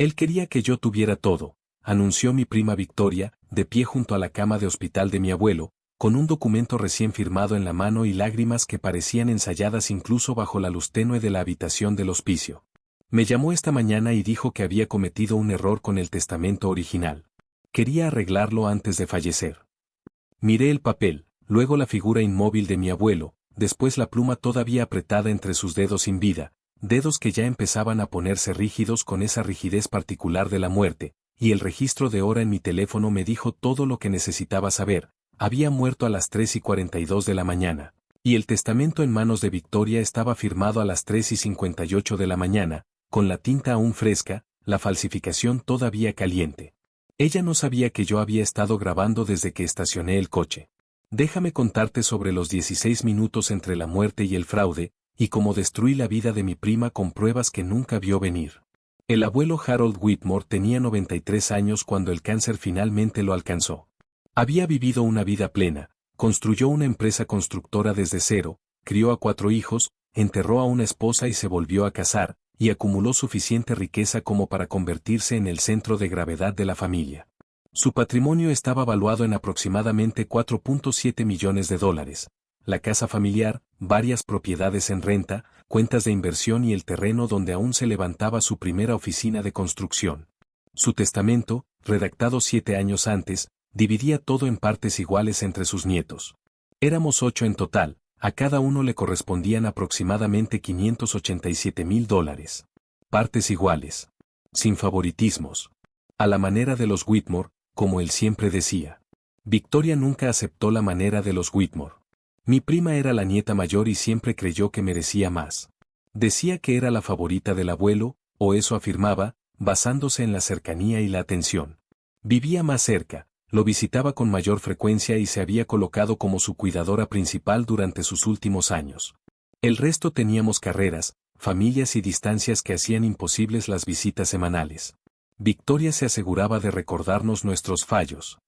Él quería que yo tuviera todo, anunció mi prima Victoria, de pie junto a la cama de hospital de mi abuelo, con un documento recién firmado en la mano y lágrimas que parecían ensayadas incluso bajo la luz tenue de la habitación del hospicio. Me llamó esta mañana y dijo que había cometido un error con el testamento original. Quería arreglarlo antes de fallecer. Miré el papel, luego la figura inmóvil de mi abuelo, después la pluma todavía apretada entre sus dedos sin vida, dedos que ya empezaban a ponerse rígidos con esa rigidez particular de la muerte, y el registro de hora en mi teléfono me dijo todo lo que necesitaba saber. Había muerto a las 3:42 de la mañana, y el testamento en manos de Victoria estaba firmado a las 3:58 de la mañana, con la tinta aún fresca, la falsificación todavía caliente. Ella no sabía que yo había estado grabando desde que estacioné el coche. Déjame contarte sobre los 16 minutos entre la muerte y el fraude, y cómo destruí la vida de mi prima con pruebas que nunca vio venir. El abuelo Harold Whitmore tenía 93 años cuando el cáncer finalmente lo alcanzó. Había vivido una vida plena, construyó una empresa constructora desde cero, crió a 4 hijos, enterró a una esposa y se volvió a casar, y acumuló suficiente riqueza como para convertirse en el centro de gravedad de la familia. Su patrimonio estaba valuado en aproximadamente $4.7 millones. La casa familiar, varias propiedades en renta, cuentas de inversión y el terreno donde aún se levantaba su primera oficina de construcción. Su testamento, redactado 7 años antes, dividía todo en partes iguales entre sus nietos. Éramos 8 en total, a cada uno le correspondían aproximadamente $587,000. Partes iguales. Sin favoritismos. A la manera de los Whitmore, como él siempre decía. Victoria nunca aceptó la manera de los Whitmore. Mi prima era la nieta mayor y siempre creyó que merecía más. Decía que era la favorita del abuelo, o eso afirmaba, basándose en la cercanía y la atención. Vivía más cerca, lo visitaba con mayor frecuencia y se había colocado como su cuidadora principal durante sus últimos años. El resto teníamos carreras, familias y distancias que hacían imposibles las visitas semanales. Victoria se aseguraba de recordarnos nuestros fallos.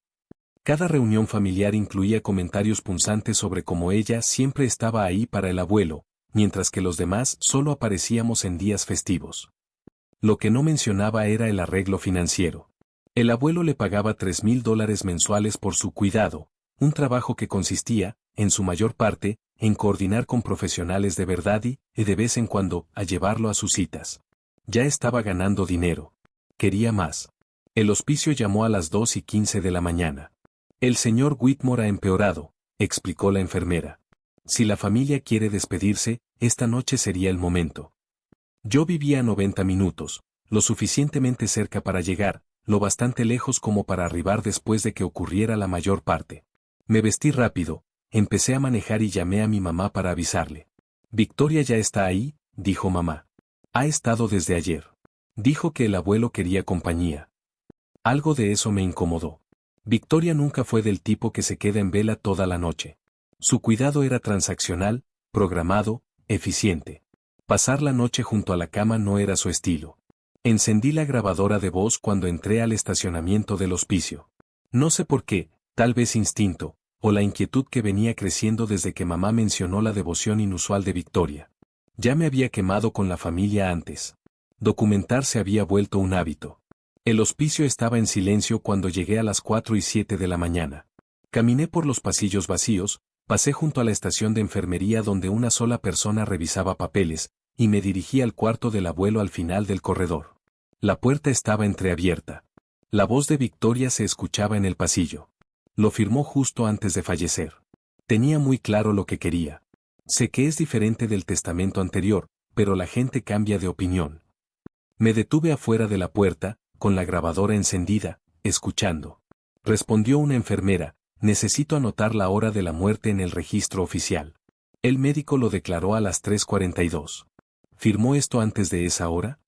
Cada reunión familiar incluía comentarios punzantes sobre cómo ella siempre estaba ahí para el abuelo, mientras que los demás solo aparecíamos en días festivos. Lo que no mencionaba era el arreglo financiero. El abuelo le pagaba $3,000 mensuales por su cuidado, un trabajo que consistía, en su mayor parte, en coordinar con profesionales de verdad y, de vez en cuando, a llevarlo a sus citas. Ya estaba ganando dinero. Quería más. El hospicio llamó a las 2:15 de la mañana. El señor Whitmore ha empeorado, explicó la enfermera. Si la familia quiere despedirse, esta noche sería el momento. Yo vivía a 90 minutos, lo suficientemente cerca para llegar, lo bastante lejos como para arribar después de que ocurriera la mayor parte. Me vestí rápido, empecé a manejar y llamé a mi mamá para avisarle. Victoria ya está ahí, dijo mamá. Ha estado desde ayer. Dijo que el abuelo quería compañía. Algo de eso me incomodó. Victoria nunca fue del tipo que se queda en vela toda la noche. Su cuidado era transaccional, programado, eficiente. Pasar la noche junto a la cama no era su estilo. Encendí la grabadora de voz cuando entré al estacionamiento del hospicio. No sé por qué, tal vez instinto, o la inquietud que venía creciendo desde que mamá mencionó la devoción inusual de Victoria. Ya me había quemado con la familia antes. Documentar se había vuelto un hábito. El hospicio estaba en silencio cuando llegué a las 4:07 de la mañana. Caminé por los pasillos vacíos, pasé junto a la estación de enfermería donde una sola persona revisaba papeles, y me dirigí al cuarto del abuelo al final del corredor. La puerta estaba entreabierta. La voz de Victoria se escuchaba en el pasillo. Lo firmó justo antes de fallecer. Tenía muy claro lo que quería. Sé que es diferente del testamento anterior, pero la gente cambia de opinión. Me detuve afuera de la puerta, con la grabadora encendida, escuchando. Respondió una enfermera, necesito anotar la hora de la muerte en el registro oficial. El médico lo declaró a las 3:42. ¿Firmó esto antes de esa hora?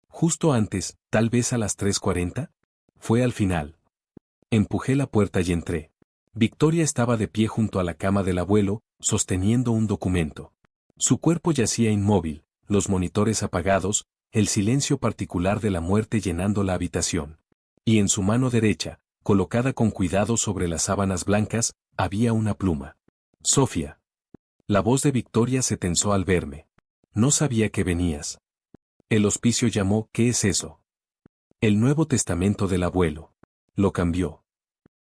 Justo antes, tal vez a las 3:40. Fue al final. Empujé la puerta y entré. Victoria estaba de pie junto a la cama del abuelo, sosteniendo un documento. Su cuerpo yacía inmóvil, los monitores apagados, el silencio particular de la muerte llenando la habitación. Y en su mano derecha, colocada con cuidado sobre las sábanas blancas, había una pluma. Sofía. La voz de Victoria se tensó al verme. No sabía que venías. El hospicio llamó, ¿qué es eso? El Nuevo Testamento del abuelo. Lo cambió.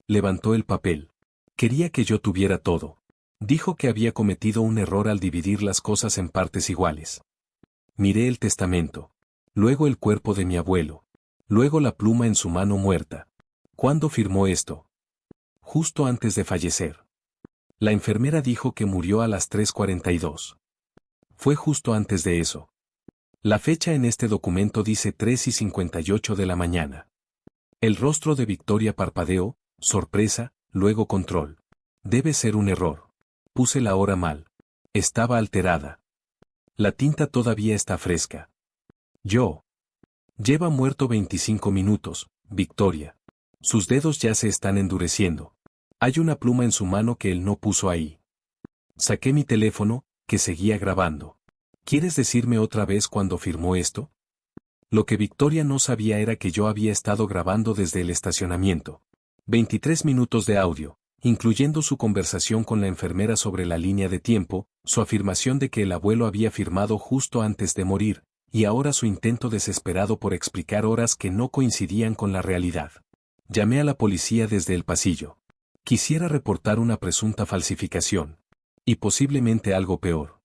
Levantó el papel. Quería que yo tuviera todo. Dijo que había cometido un error al dividir las cosas en partes iguales. Miré el testamento. Luego el cuerpo de mi abuelo. Luego la pluma en su mano muerta. ¿Cuándo firmó esto? Justo antes de fallecer. La enfermera dijo que murió a las 3:42. Fue justo antes de eso. La fecha en este documento dice 3:58 de la mañana. El rostro de Victoria parpadeó, sorpresa, luego control. Debe ser un error. Puse la hora mal. Estaba alterada. La tinta todavía está fresca. Lleva muerto 25 minutos, Victoria. Sus dedos ya se están endureciendo. Hay una pluma en su mano que él no puso ahí. Saqué mi teléfono, que seguía grabando. ¿Quieres decirme otra vez cuándo firmó esto? Lo que Victoria no sabía era que yo había estado grabando desde el estacionamiento. 23 minutos de audio, incluyendo su conversación con la enfermera sobre la línea de tiempo, su afirmación de que el abuelo había firmado justo antes de morir, y ahora su intento desesperado por explicar horas que no coincidían con la realidad. Llamé a la policía desde el pasillo. Quisiera reportar una presunta falsificación. Y posiblemente algo peor.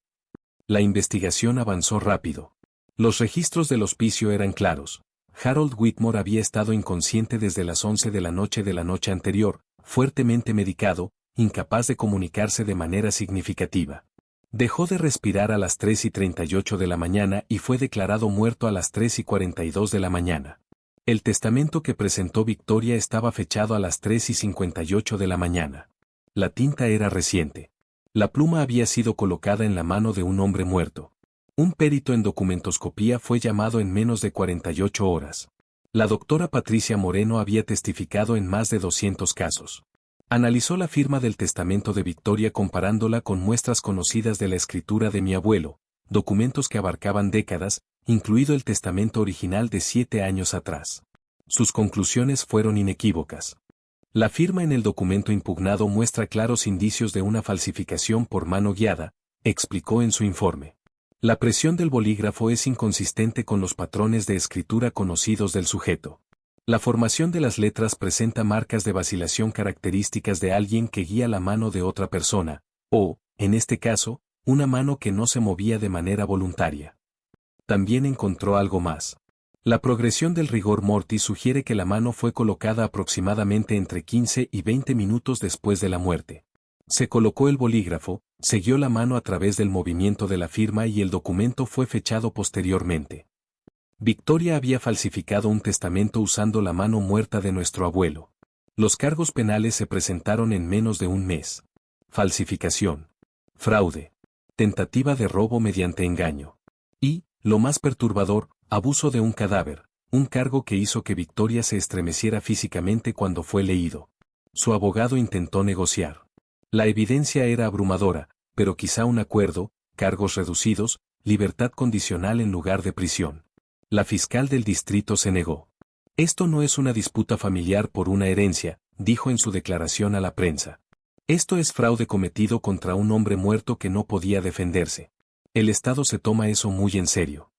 La investigación avanzó rápido. Los registros del hospicio eran claros. Harold Whitmore había estado inconsciente desde las 11 de la noche anterior, fuertemente medicado, incapaz de comunicarse de manera significativa. Dejó de respirar a las 3:38 de la mañana y fue declarado muerto a las 3:42 de la mañana. El testamento que presentó Victoria estaba fechado a las 3:58 de la mañana. La tinta era reciente. La pluma había sido colocada en la mano de un hombre muerto. Un perito en documentoscopía fue llamado en menos de 48 horas. La doctora Patricia Moreno había testificado en más de 200 casos. Analizó la firma del testamento de Victoria comparándola con muestras conocidas de la escritura de mi abuelo, documentos que abarcaban décadas, incluido el testamento original de 7 años atrás. Sus conclusiones fueron inequívocas. La firma en el documento impugnado muestra claros indicios de una falsificación por mano guiada, explicó en su informe. La presión del bolígrafo es inconsistente con los patrones de escritura conocidos del sujeto. La formación de las letras presenta marcas de vacilación características de alguien que guía la mano de otra persona, o, en este caso, una mano que no se movía de manera voluntaria. También encontró algo más. La progresión del rigor mortis sugiere que la mano fue colocada aproximadamente entre 15 y 20 minutos después de la muerte. Se colocó el bolígrafo, siguió la mano a través del movimiento de la firma y el documento fue fechado posteriormente. Victoria había falsificado un testamento usando la mano muerta de nuestro abuelo. Los cargos penales se presentaron en menos de un mes. Falsificación. Fraude. Tentativa de robo mediante engaño. Y, lo más perturbador, abuso de un cadáver, un cargo que hizo que Victoria se estremeciera físicamente cuando fue leído. Su abogado intentó negociar. La evidencia era abrumadora, pero quizá un acuerdo, cargos reducidos, libertad condicional en lugar de prisión. La fiscal del distrito se negó. Esto no es una disputa familiar por una herencia, dijo en su declaración a la prensa. Esto es fraude cometido contra un hombre muerto que no podía defenderse. El Estado se toma eso muy en serio.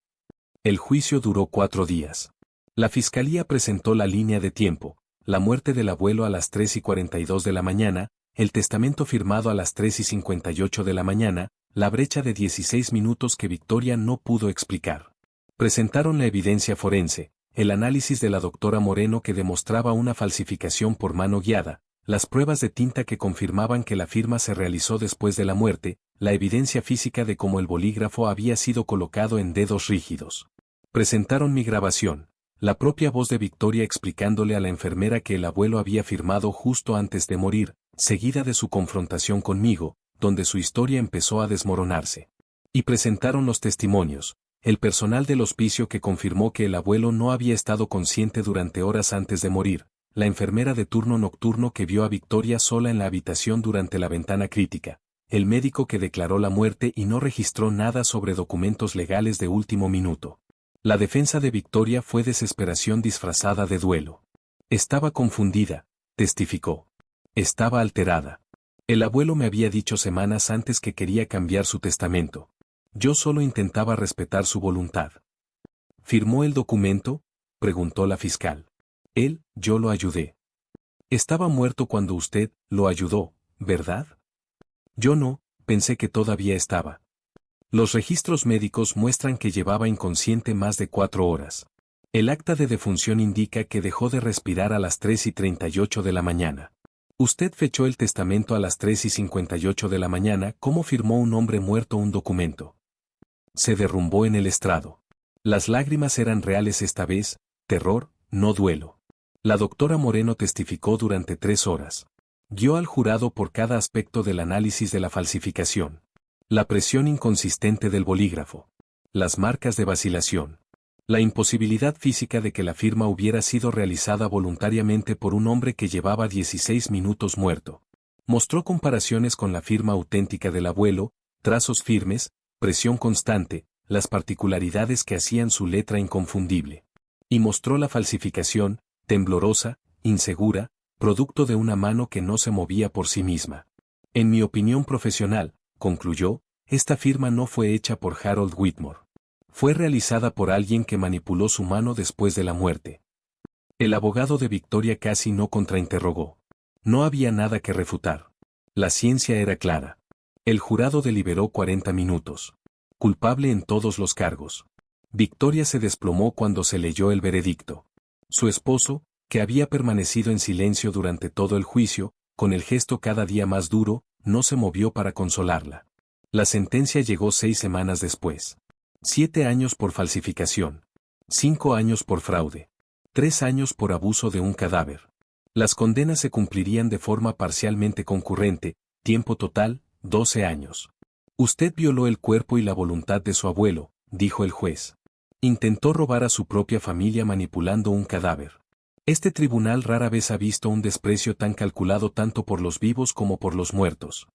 El juicio duró 4 días. La fiscalía presentó la línea de tiempo, la muerte del abuelo a las 3:42 de la mañana, el testamento firmado a las 3:58 de la mañana, la brecha de 16 minutos que Victoria no pudo explicar. Presentaron la evidencia forense, el análisis de la doctora Moreno que demostraba una falsificación por mano guiada, las pruebas de tinta que confirmaban que la firma se realizó después de la muerte, la evidencia física de cómo el bolígrafo había sido colocado en dedos rígidos. Presentaron mi grabación, la propia voz de Victoria explicándole a la enfermera que el abuelo había firmado justo antes de morir, seguida de su confrontación conmigo, donde su historia empezó a desmoronarse. Y presentaron los testimonios, el personal del hospicio que confirmó que el abuelo no había estado consciente durante horas antes de morir, la enfermera de turno nocturno que vio a Victoria sola en la habitación durante la ventana crítica, el médico que declaró la muerte y no registró nada sobre documentos legales de último minuto. La defensa de Victoria fue desesperación disfrazada de duelo. Estaba confundida, testificó. Estaba alterada. El abuelo me había dicho semanas antes que quería cambiar su testamento. Yo solo intentaba respetar su voluntad. ¿Firmó el documento? preguntó la fiscal. Yo lo ayudé. Estaba muerto cuando usted lo ayudó, ¿verdad? Yo no, pensé que todavía estaba. Los registros médicos muestran que llevaba inconsciente más de 4 horas. El acta de defunción indica que dejó de respirar a las 3:38 de la mañana. Usted fechó el testamento a las 3:58 de la mañana. ¿Cómo firmó un hombre muerto un documento? Se derrumbó en el estrado. Las lágrimas eran reales esta vez, terror, no duelo. La doctora Moreno testificó durante 3 horas. Guió al jurado por cada aspecto del análisis de la falsificación. La presión inconsistente del bolígrafo. Las marcas de vacilación. La imposibilidad física de que la firma hubiera sido realizada voluntariamente por un hombre que llevaba 16 minutos muerto. Mostró comparaciones con la firma auténtica del abuelo, trazos firmes, presión constante, las particularidades que hacían su letra inconfundible. Y mostró la falsificación, temblorosa, insegura, producto de una mano que no se movía por sí misma. En mi opinión profesional, concluyó, esta firma no fue hecha por Harold Whitmore. Fue realizada por alguien que manipuló su mano después de la muerte. El abogado de Victoria casi no contrainterrogó. No había nada que refutar. La ciencia era clara. El jurado deliberó 40 minutos. Culpable en todos los cargos. Victoria se desplomó cuando se leyó el veredicto. Su esposo, que había permanecido en silencio durante todo el juicio, con el gesto cada día más duro, no se movió para consolarla. La sentencia llegó 6 semanas después. 7 años por falsificación. 5 años por fraude. 3 años por abuso de un cadáver. Las condenas se cumplirían de forma parcialmente concurrente, tiempo total, 12 años. Usted violó el cuerpo y la voluntad de su abuelo, dijo el juez. Intentó robar a su propia familia manipulando un cadáver. Este tribunal rara vez ha visto un desprecio tan calculado tanto por los vivos como por los muertos.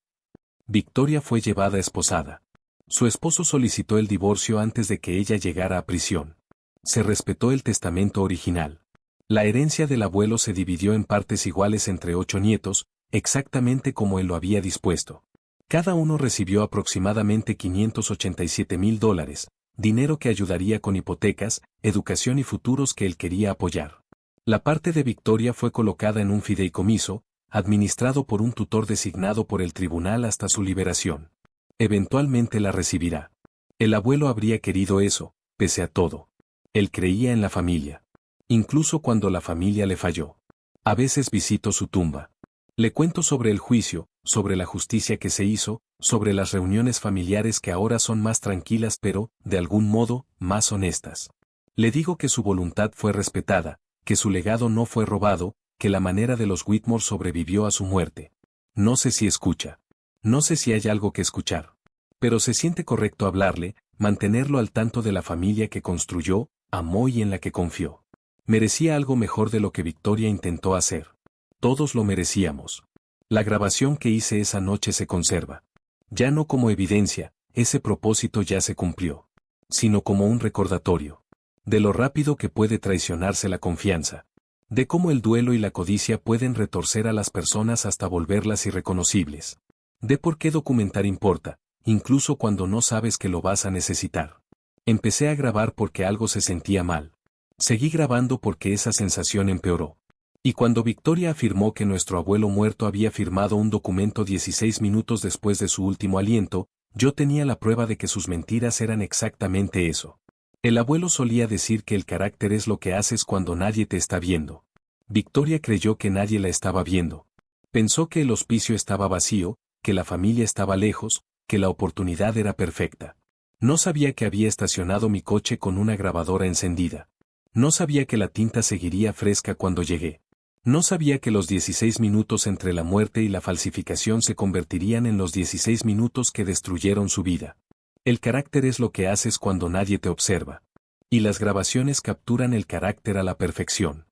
Victoria fue llevada esposada. Su esposo solicitó el divorcio antes de que ella llegara a prisión. Se respetó el testamento original. La herencia del abuelo se dividió en partes iguales entre 8 nietos, exactamente como él lo había dispuesto. Cada uno recibió aproximadamente $587,000, dinero que ayudaría con hipotecas, educación y futuros que él quería apoyar. La parte de Victoria fue colocada en un fideicomiso, administrado por un tutor designado por el tribunal hasta su liberación. Eventualmente la recibirá. El abuelo habría querido eso, pese a todo. Él creía en la familia. Incluso cuando la familia le falló. A veces visito su tumba. Le cuento sobre el juicio, sobre la justicia que se hizo, sobre las reuniones familiares que ahora son más tranquilas pero, de algún modo, más honestas. Le digo que su voluntad fue respetada, que su legado no fue robado, que la manera de los Whitmore sobrevivió a su muerte. No sé si escucha. No sé si hay algo que escuchar. Pero se siente correcto hablarle, mantenerlo al tanto de la familia que construyó, amó y en la que confió. Merecía algo mejor de lo que Victoria intentó hacer. Todos lo merecíamos. La grabación que hice esa noche se conserva. Ya no como evidencia, ese propósito ya se cumplió. Sino como un recordatorio. De lo rápido que puede traicionarse la confianza. De cómo el duelo y la codicia pueden retorcer a las personas hasta volverlas irreconocibles. De por qué documentar importa, incluso cuando no sabes que lo vas a necesitar. Empecé a grabar porque algo se sentía mal. Seguí grabando porque esa sensación empeoró. Y cuando Victoria afirmó que nuestro abuelo muerto había firmado un documento 16 minutos después de su último aliento, yo tenía la prueba de que sus mentiras eran exactamente eso. El abuelo solía decir que el carácter es lo que haces cuando nadie te está viendo. Victoria creyó que nadie la estaba viendo. Pensó que el hospicio estaba vacío, que la familia estaba lejos, que la oportunidad era perfecta. No sabía que había estacionado mi coche con una grabadora encendida. No sabía que la tinta seguiría fresca cuando llegué. No sabía que los 16 minutos entre la muerte y la falsificación se convertirían en los 16 minutos que destruyeron su vida. El carácter es lo que haces cuando nadie te observa. Y las grabaciones capturan el carácter a la perfección.